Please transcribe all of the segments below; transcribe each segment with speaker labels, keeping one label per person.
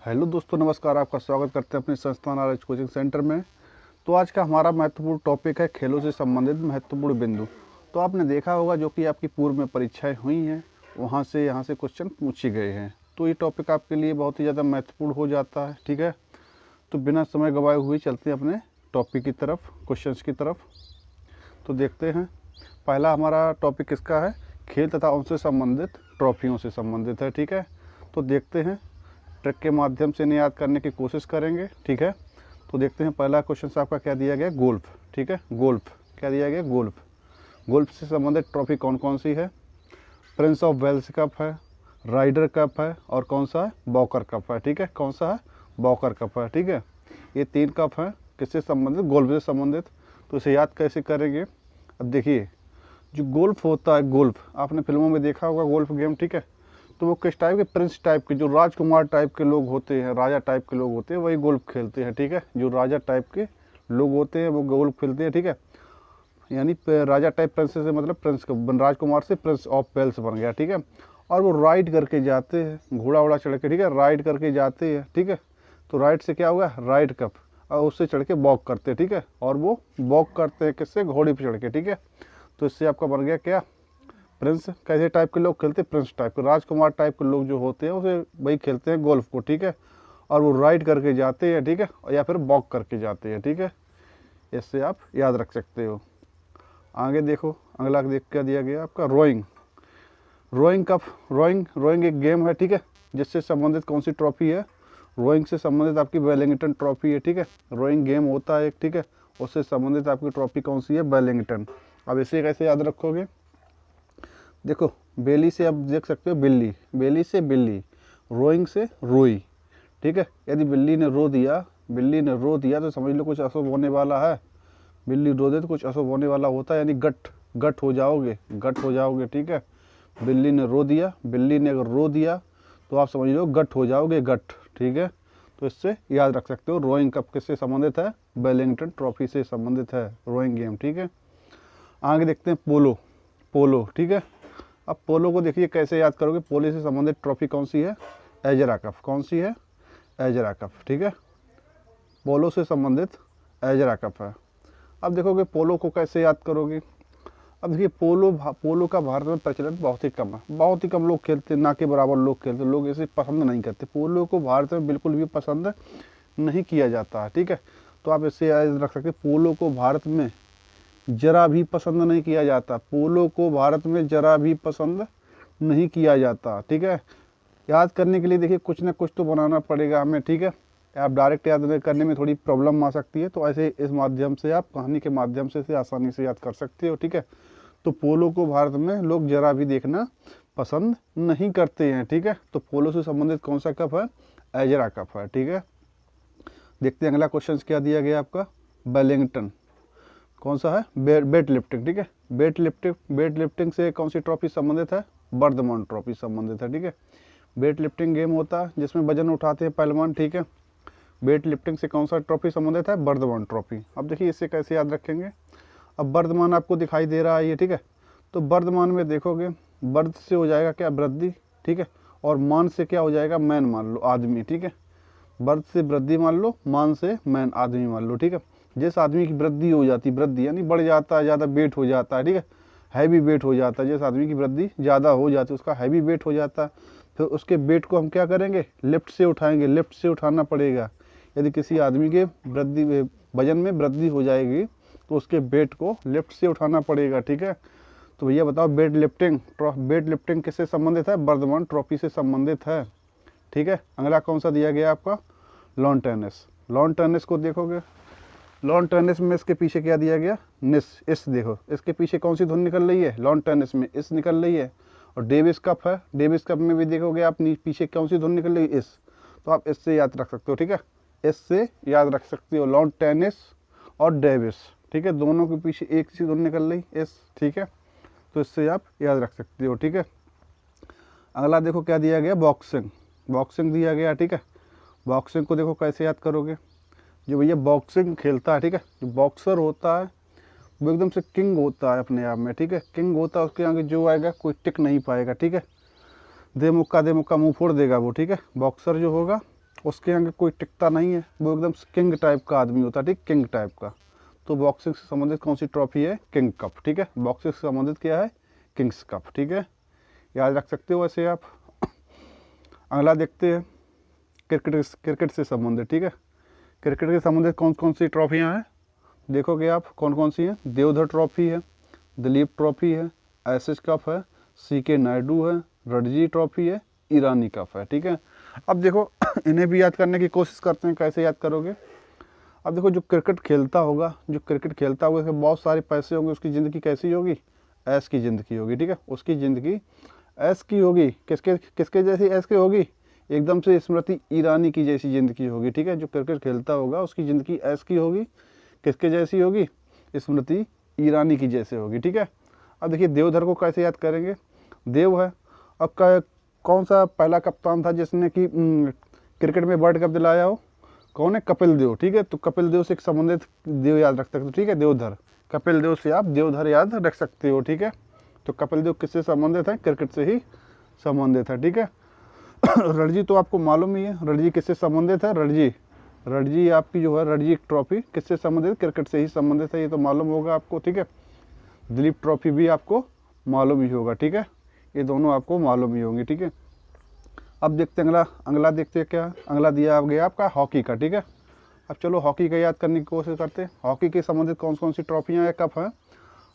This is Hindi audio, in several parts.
Speaker 1: हेलो दोस्तों, नमस्कार। आपका स्वागत करते हैं अपने संस्थान आर कोचिंग सेंटर में। तो आज का हमारा महत्वपूर्ण टॉपिक है खेलों से संबंधित महत्वपूर्ण बिंदु। तो आपने देखा होगा जो कि आपकी पूर्व में परीक्षाएं हुई हैं, वहाँ से यहाँ से क्वेश्चन पूछे गए हैं। तो ये टॉपिक आपके लिए बहुत ही ज़्यादा महत्वपूर्ण हो जाता है। ठीक है, तो बिना समय गंवाए हुए चलते हैं अपने टॉपिक की तरफ, क्वेश्चन की तरफ। तो देखते हैं, पहला हमारा टॉपिक किसका है? खेल तथा उनसे संबंधित ट्रॉफियों से संबंधित है। ठीक है, तो देखते हैं, ट्रिक के माध्यम से इन्हें याद करने की कोशिश करेंगे। ठीक है, तो देखते हैं पहला क्वेश्चन से आपका क्या दिया गया? गोल्फ। ठीक है, गोल्फ क्या दिया गया? गोल्फ। गोल्फ से संबंधित ट्रॉफी कौन कौन सी है? प्रिंस ऑफ वेल्स कप है, राइडर कप है, और कौन सा है? बॉकर कप है। ठीक है, कौन सा है? बॉकर कप है। ठीक है, ये 3 कप हैं किससे संबंधित? गोल्फ से संबंधित। तो इसे याद कैसे करेंगे? अब देखिए, जो गोल्फ होता है, गोल्फ आपने फिल्मों में देखा होगा गोल्फ गेम। ठीक है, तो वो किस टाइप के? प्रिंस टाइप के, जो राजकुमार टाइप के लोग होते हैं, राजा टाइप के लोग होते हैं, वही गोल्फ खेलते हैं। ठीक है, जो राजा टाइप के लोग होते हैं वो गोल्फ खेलते हैं। ठीक है, यानी राजा टाइप प्रिंस से मतलब प्रिंस राजकुमार से प्रिंस ऑफ वेल्स बन गया। ठीक है, और वो राइड करके जाते हैं, घोड़ा वोड़ा चढ़ के। ठीक है, राइड करके जाते हैं। ठीक है, तो राइड से क्या हुआ? राइड कप, और उससे चढ़ के वॉक करते हैं। ठीक है, और वो वॉक करते हैं किससे? घोड़े पर चढ़ के। ठीक है, तो इससे आपका बन गया क्या? प्रिंस। कैसे टाइप के लोग खेलते हैं? प्रिंस टाइप के, राजकुमार टाइप के लोग जो होते हैं उसे वही खेलते हैं गोल्फ को। ठीक है, और वो राइड करके जाते हैं। ठीक है, या फिर वॉक करके जाते हैं। ठीक है, इससे आप याद रख सकते हो। आगे देखो, अगला देख क्या दिया गया आपका? रोइंग। रोइंग कप, रोइंग एक गेम है। ठीक है, जिससे संबंधित कौन सी ट्रॉफी है? रोइंग से संबंधित आपकी वेलिंगटन ट्रॉफी है। ठीक है, रोइंग गेम होता है एक। ठीक है, उससे संबंधित आपकी ट्रॉफी कौन सी है? वेलिंगटन। अब इसे कैसे याद रखोगे? देखो, बेली से आप देख सकते हो बिल्ली, बेली से बिल्ली, रोइंग से रोई। ठीक है, यदि बिल्ली ने रो दिया तो समझ लो कुछ अशुभ होने वाला है। बिल्ली रो दे तो कुछ अशुभ होने वाला होता है, यानी गट हो जाओगे, गट हो जाओगे। ठीक है, बिल्ली ने रो दिया, बिल्ली ने अगर रो दिया तो आप समझ लो गट हो जाओगे, गट। ठीक है, तो इससे याद रख सकते हो। रोइंग कप किससे संबंधित है? वेलिंगटन ट्रॉफी से संबंधित है रोइंग गेम। ठीक है, आगे देखते हैं पोलो। पोलो, ठीक है, अब पोलो को देखिए कैसे याद करोगे? पोलो से संबंधित ट्रॉफी कौन सी है? Ezra cup. कौन सी है? Ezra cup. ठीक है, पोलो से संबंधित एजरा कप है। अब देखोगे पोलो को कैसे याद करोगे? अब देखिए, पोलो का भारत में प्रचलन बहुत ही कम है, बहुत ही कम लोग खेलते, ना के बराबर लोग खेलते, लोग इसे पसंद नहीं करते। पोलो को भारत में बिल्कुल भी पसंद नहीं किया जाता है। ठीक है, तो आप इससे याद रख सकते, पोलो को भारत में जरा भी पसंद नहीं किया जाता। पोलो को भारत में जरा भी पसंद नहीं किया जाता। ठीक है, याद करने के लिए देखिए कुछ ना कुछ तो बनाना पड़ेगा हमें। ठीक है, आप डायरेक्ट याद करने में थोड़ी प्रॉब्लम आ सकती है, तो ऐसे इस माध्यम से आप कहानी के माध्यम से आसानी से याद कर सकते हो। ठीक है, तो पोलो को भारत में लोग जरा भी देखना पसंद नहीं करते हैं। ठीक है, तो पोलो से संबंधित कौन सा कप है? एजरा कप है। ठीक है, देखते हैं अगला क्वेश्चन क्या दिया गया आपका? वेलिंगटन। कौन सा है? Weight lifting. ठीक है, वेट लिफ्टिंग से कौन सी ट्रॉफी संबंधित है? बर्धमान ट्रॉफी संबंधित है। ठीक है, वेट लिफ्टिंग गेम होता है जिसमें वजन उठाते हैं पहलवान। ठीक है, वेट लिफ्टिंग से कौन सा ट्रॉफी संबंधित है? बर्धमान ट्रॉफी। अब देखिए इसे कैसे याद रखेंगे? अब बर्धमान आपको दिखाई दे रहा है ये। ठीक है, तो बर्धमान में देखोगे, बर्ध से हो जाएगा क्या? वृद्धि। ठीक है, और मान से क्या हो जाएगा? मैन मान लो, आदमी। ठीक है, बर्ध से वृद्धि मान लो, मान से मैन, आदमी मान लो। ठीक है, जिस आदमी की वृद्धि हो जाती, वृद्धि यानी बढ़ जाता है, ज़्यादा वेट हो जाता है। ठीक है, हैवी वेट हो जाता है, जिस आदमी की वृद्धि ज़्यादा हो जाती है उसका हैवी वेट हो जाता है। फिर उसके वेट को हम क्या करेंगे? लिफ्ट से उठाएंगे, लिफ्ट से उठाना पड़ेगा। यदि किसी आदमी के वजन में वृद्धि हो जाएगी तो उसके वेट को लिफ्ट से उठाना पड़ेगा। ठीक है, तो भैया बताओ, वेट लिफ्टिंग किससे संबंधित है? बर्धमान ट्रॉफी से संबंधित है। ठीक है, अगला कौन सा दिया गया आपका? Lawn tennis. लॉन टेनिस को देखोगे, लॉन टेनिस में इसके पीछे क्या दिया गया? निस, इस। देखो इसके पीछे कौन सी धुन निकल रही है? लॉन टेनिस में इस निकल रही है। और डेविस कप है, डेविस कप में भी देखोगे आप पीछे कौन सी धुन निकल रही है? इस। तो आप इससे याद रख सकते हो। ठीक है, इससे याद रख सकते हो लॉन टेनिस और डेविस। ठीक है, दोनों के पीछे एक सी धुन निकल रही, इस। ठीक है, तो इससे आप याद रख सकते हो। ठीक है, अगला देखो क्या दिया गया? बॉक्सिंग। बॉक्सिंग दिया गया। ठीक है, बॉक्सिंग को देखो कैसे याद करोगे? जो भैया बॉक्सिंग खेलता है, ठीक है, जो बॉक्सर होता है वो एकदम से किंग होता है अपने आप में। ठीक है, किंग होता है, उसके आगे जो आएगा कोई टिक नहीं पाएगा। ठीक है, दे मुक्का मुंह फोड़ देगा वो। ठीक है, बॉक्सर जो होगा उसके आगे कोई टिकता नहीं है, वो एकदम किंग टाइप का आदमी होता है, ठीक, किंग टाइप का। तो बॉक्सिंग से संबंधित कौन सी ट्रॉफी है? किंग कप, ठीक है। बॉक्सिंग से संबंधित क्या है? किंग्स कप, ठीक है, याद रख सकते हो वैसे आप। अगला देखते हैं क्रिकेट से संबंधित, ठीक है। क्रिकेट से संबंधित कौन कौन सी ट्रॉफियाँ हैं देखोगे आप, कौन कौन सी हैं? देवधर ट्रॉफी है, दिलीप ट्रॉफी है, एशेज कप है, सीके नायडू है, रणजी ट्रॉफी है, ईरानी कप है, ठीक है। अब देखो इन्हें भी याद करने की कोशिश करते हैं, कैसे याद करोगे? अब देखो जो क्रिकेट खेलता होगा उसके बहुत सारे पैसे होंगे, उसकी ज़िंदगी कैसी होगी? ऐश की ज़िंदगी होगी, ठीक है। उसकी ज़िंदगी ऐश की होगी, किसके किसके जैसी ऐश की होगी? एकदम से स्मृति ईरानी की जैसी ज़िंदगी होगी, ठीक है। जो क्रिकेट खेलता होगा उसकी ज़िंदगी ऐश की होगी, किसके जैसी होगी? स्मृति ईरानी की जैसे होगी, ठीक है। अब देखिए देवधर को कैसे याद करेंगे? देव है। अब कौन सा पहला कप्तान था जिसने कि क्रिकेट में वर्ल्ड कप दिलाया हो? कौन है? कपिल देव, ठीक है। तो कपिल देव से संबंधित देव याद रख सकते हो, ठीक है, देवधर। कपिल देव से आप देवधर याद रख सकते हो, ठीक है। तो कपिल देव किससे संबंधित है? क्रिकेट से ही संबंधित है, ठीक है। रणजी तो आपको मालूम ही है, रणजी किससे संबंधित है? रणजी आपकी जो है रणजी ट्रॉफी किससे संबंधित? क्रिकेट से ही संबंधित है, ये तो मालूम होगा आपको, ठीक है। दिलीप ट्रॉफी भी आपको मालूम ही होगा, ठीक है। ये दोनों आपको मालूम ही होंगी, ठीक है। अब देखते हैं अगला देखते हैं क्या अगला दिया गया आपका हॉकी का, ठीक है। अब चलो हॉकी का याद करने की कोशिश करते हैं। हॉकी के संबंधित कौन कौन सी ट्रॉफियाँ या कप हैं?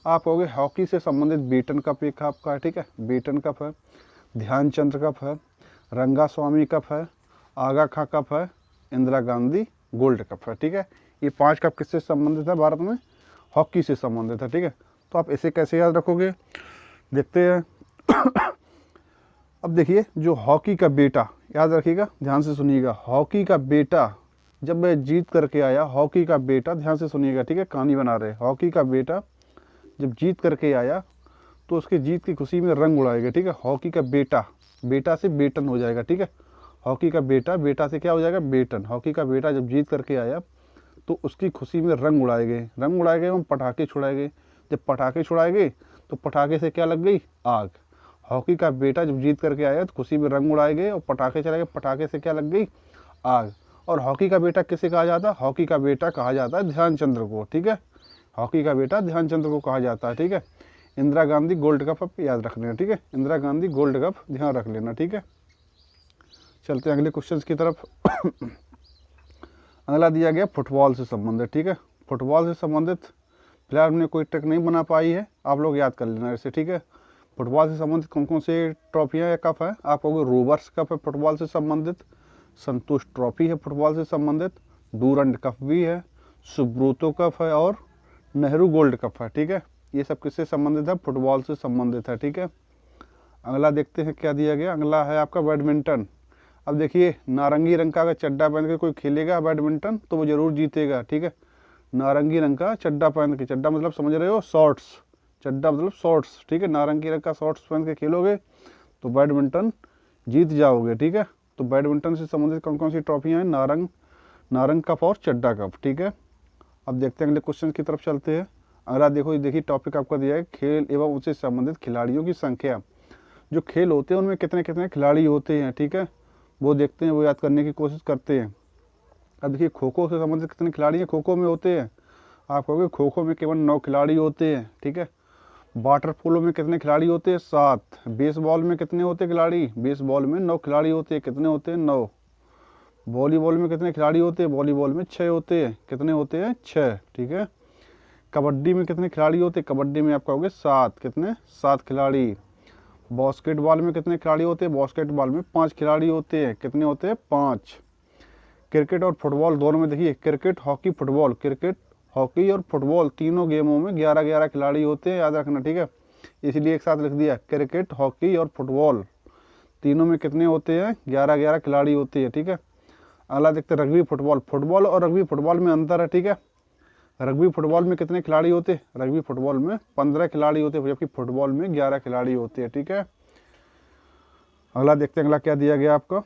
Speaker 1: आप कहोगे हॉकी से संबंधित बीटन कप एक आपका है, ठीक है, बीटन कप है, ध्यानचंद कप है, रंगा स्वामी कप है, आगा खां कप है, इंदिरा गांधी गोल्ड कप है, ठीक है। ये 5 कप किससे संबंधित है? भारत में हॉकी से संबंधित है, ठीक है। तो आप इसे कैसे याद रखोगे? देखते हैं। अब देखिए जो हॉकी का बेटा, याद रखिएगा, ध्यान से सुनिएगा, हॉकी का बेटा जब मैं जीत करके आया, हॉकी का बेटा, ध्यान से सुनिएगा, ठीक है, कहानी बना रहे, हॉकी का बेटा जब जीत करके आया तो उसके जीत की खुशी में रंग उड़ाएगा, ठीक है। हॉकी का बेटा, बेटा से बेटन हो जाएगा, ठीक है। हॉकी का बेटा, बेटा से क्या हो जाएगा? बेटन। हॉकी का बेटा जब जीत करके आया तो उसकी खुशी में रंग उड़ाए गए एवं पटाखे छुड़ाए गए। जब पटाखे छुड़ाए गए तो पटाखे से क्या लग गई? आग। हॉकी का बेटा जब जीत करके आया तो खुशी में रंग उड़ाए गए और पटाखे चलाए गए, पटाखे से क्या लग गई? आग। और हॉकी का बेटा किसे कहा जाता है? हॉकी का बेटा कहा जाता है ध्यानचंद्र को, ठीक है। हॉकी का बेटा ध्यानचंद्र को कहा जाता है, ठीक है। इंदिरा गांधी गोल्ड कप अब याद रख लेना, ठीक है, इंदिरा गांधी गोल्ड कप ध्यान रख लेना, ठीक है। चलते हैं अगले क्वेश्चन की तरफ। अगला दिया गया फुटबॉल से संबंधित, ठीक है। फुटबॉल से संबंधित फिलहाल हमने कोई ट्रिक नहीं बना पाई है, आप लोग याद कर लेना इसे, ठीक है। फुटबॉल से संबंधित कौन कौन से ट्रॉफियाँ या कप है? आप कहोगे रोवर्स कप है फुटबॉल से संबंधित, संतोष ट्रॉफी है फुटबॉल से संबंधित, डूरंड कप भी है, सुब्रोतो कप है और नेहरू गोल्ड कप है, ठीक है। ये सब किससे संबंधित है? फुटबॉल से संबंधित है, ठीक है। अगला देखते हैं क्या दिया गया। अगला है आपका बैडमिंटन। अब देखिए नारंगी रंग का अगर चड्डा पहन के कोई खेलेगा बैडमिंटन तो वो जरूर जीतेगा, ठीक है। नारंगी रंग का चड्डा पहन के, चड्डा मतलब समझ रहे हो, शॉर्ट्स, चड्डा मतलब शॉर्ट्स, ठीक है। नारंगी रंग का शॉर्ट्स पहन के खेलोगे तो बैडमिंटन जीत जाओगे, ठीक है। तो बैडमिंटन से संबंधित कौन कौन सी ट्रॉफियाँ हैं? नारंग कप और चड्डा कप, ठीक है। अब देखते हैं अगले क्वेश्चन की तरफ चलते हैं। अगला देखिए टॉपिक आपका दिया है खेल एवं उससे संबंधित खिलाड़ियों की संख्या। जो खेल होते हैं उनमें कितने कितने खिलाड़ी होते हैं, ठीक है, वो देखते हैं, वो याद करने की कोशिश करते हैं। अब देखिए खो खो से संबंधित कितने खिलाड़ी हैं खो खो में होते हैं? आप कहोगे खो खो में केवल 9 खिलाड़ी होते हैं, ठीक है। वाटर पोलो में कितने खिलाड़ी होते हैं? 7। बेसबॉल में कितने होते हैं खिलाड़ी? बेसबॉल में 9 खिलाड़ी होते हैं, कितने होते हैं? 9। वॉलीबॉल में कितने खिलाड़ी होते हैं? वॉलीबॉल में 6 होते हैं, कितने होते हैं? 6, ठीक है। कबड्डी में कितने खिलाड़ी होते हैं? कबड्डी में आप कहोगे 7, कितने? 7 खिलाड़ी। बास्केटबॉल में कितने खिलाड़ी होते हैं? बास्केटबॉल में 5 खिलाड़ी होते हैं, कितने होते हैं? 5। क्रिकेट और फुटबॉल दोनों में देखिए cricket hockey football, cricket hockey और फुटबॉल तीनों गेमों में 11-11 खिलाड़ी होते हैं, याद रखना, ठीक है। इसलिए एक साथ लिख दिया, क्रिकेट हॉकी और फुटबॉल तीनों में कितने होते हैं? 11-11 खिलाड़ी होते हैं, ठीक है। अगला देखते हैं रग्बी फुटबॉल। फुटबॉल और रग्बी फुटबॉल में अंतर है, ठीक है। रग्बी फुटबॉल में कितने खिलाड़ी होते हैं? रग्बी फुटबॉल में 15 खिलाड़ी होते हैं, जबकि फुटबॉल में 11 खिलाड़ी होते हैं, ठीक है। अगला देखते हैं अगला क्या दिया गया आपका।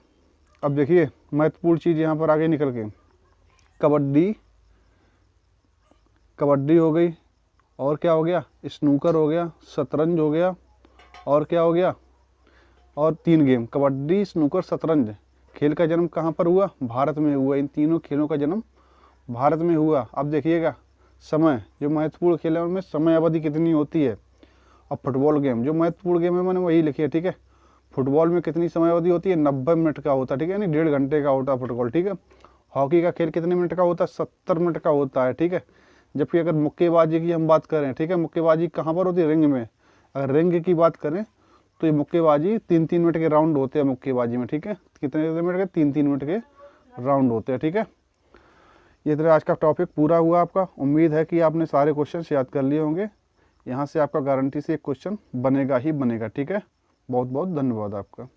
Speaker 1: अब देखिए महत्वपूर्ण चीज़ यहाँ पर आगे निकल के, कबड्डी हो गई, और क्या हो गया? स्नूकर हो गया, शतरंज हो गया, और क्या हो गया? और 3 गेम, कबड्डी, स्नूकर, शतरंज, खेल का जन्म कहाँ पर हुआ? भारत में हुआ। इन तीनों खेलों का जन्म भारत में हुआ। अब देखिएगा समय, जो महत्वपूर्ण खेल है उनमें समय अवधि कितनी होती है। अब फुटबॉल गेम, जो महत्वपूर्ण गेम है मैंने वही लिखी है, ठीक है। फुटबॉल में कितनी समय अवधि होती है? 90 मिनट का होता है, ठीक है, यानी 1.5 घंटे का होता है फुटबॉल, ठीक है। हॉकी का खेल कितने मिनट का होता है? 70 मिनट का होता है, ठीक है। जबकि अगर मुक्केबाजी की हम बात करें, ठीक है, मुक्केबाजी कहाँ पर होती है? रिंग में। अगर रिंग की बात करें तो ये मुक्केबाजी 3-3 मिनट के राउंड होते हैं मुक्केबाजी में, ठीक है। कितने मिनट के? 3-3 मिनट के राउंड होते हैं, ठीक है। ये तरह आज का टॉपिक पूरा हुआ आपका। उम्मीद है कि आपने सारे क्वेश्चन याद कर लिए होंगे। यहाँ से आपका गारंटी से एक क्वेश्चन बनेगा ही बनेगा, ठीक है। बहुत बहुत धन्यवाद आपका।